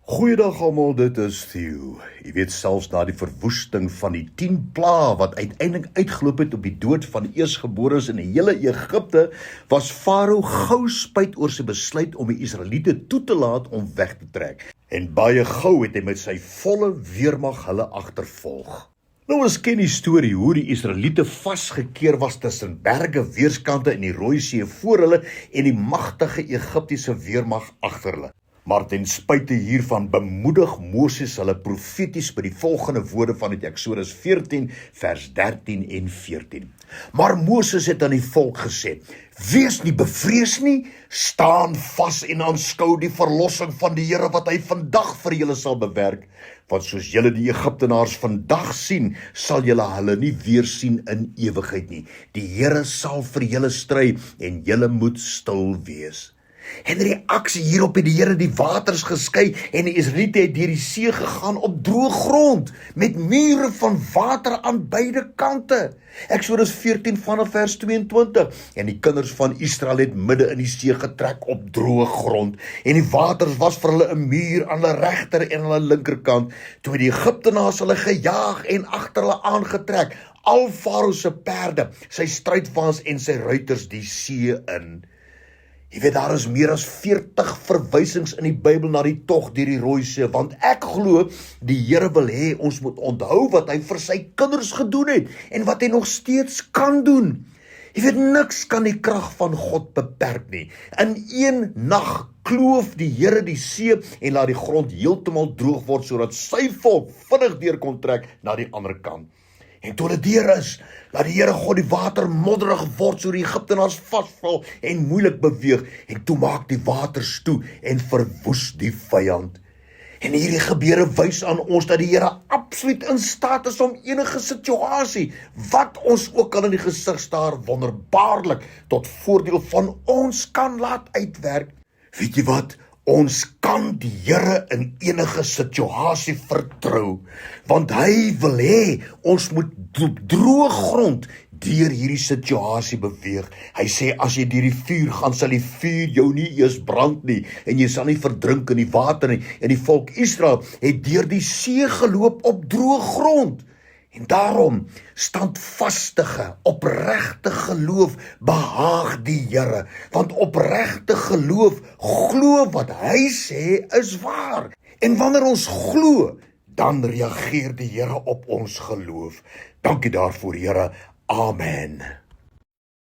Goeiedag almal, dit is Theo. Jy weet selfs na die verwoesting van die 10 plaae wat uiteindelik uitgeloop het op die dood van die eersgeborenes in die hele Egipte, was Farao gou spyt oor sy besluit om die Israeliete toe te laat om weg te trek. En baie gou het hy met sy volle weermag hulle agtervolg. Nou ons ken die storie hoe die Israeliete vasgekeer was tussen berge weerskante in die Rooi See voor hulle en die magtige Egiptiese weermag agter hulle. Maar ten spyte hiervan bemoedig Moses hulle profeties by die volgende woorde van die Eksodus 14 vers 13 en 14. Maar Moses het aan die volk gesê: "Wees nie bevrees nie, staan vas en aanskou die verlossing van die Here wat hy vandag vir julle sal bewerk. Want soos julle die Egiptenaars vandag sien, sal julle hulle nie weer sien in ewigheid nie. Die Here sal vir julle stry en julle moet stil wees." En in reaksie hierop het die Here die waters geskei en die Israeliete het deur die see gegaan op droë grond met mure van water aan beide kante. Eksodus 14 vanaf vers 22. En die kinders van Israel het midde in die see getrek op droë grond en die waters was vir hulle 'n muur aan hulle regter en hulle linkerkant. Toe die Egiptenaars hulle gejaag en agter hulle aangetrek, al Farao se perde, sy strydwaans en sy ruiters die see in. Jy weet, daar is meer as 40 verwysings in die Bybel na die tog deur die Rooi See, want ek glo die Here wil hê ons moet onthou wat hy vir sy kinders gedoen het en wat hy nog steeds kan doen. Jy weet, niks kan die krag van God beperk nie. In een nag kloof die Here die see en laat die grond heeltemal droog word sodat sy volk vinnig deur kon trek na die ander kant. En toe hulle deur is, laat die Here God die water modderig word so die Egiptenaars vasval en moeilik beweeg. En toe maak die waters toe en verwoes die vyand. En hierdie gebeure wys aan ons dat die Here absoluut in staat is om enige situasie, wat ons ook al in die gesig staar, wonderbaarlik tot voordeel van ons kan laat uitwerk. Weet jy wat? Ons kan die Here in enige situasie vertrou, want hy wil hê ons moet op droë grond deur hierdie situasie beweeg. Hy sê as jy deur die vuur gaan, sal die vuur jou nie eers brand nie en jy sal nie verdrink in die water nie. En die volk Israel het deur die see geloop op droë grond. En daarom, standvastige, opregte geloof behaag die Here, want opregte geloof glo wat hy sê is waar. En wanneer ons glo, dan reageer die Here op ons geloof. Dankie daarvoor, Here. Amen.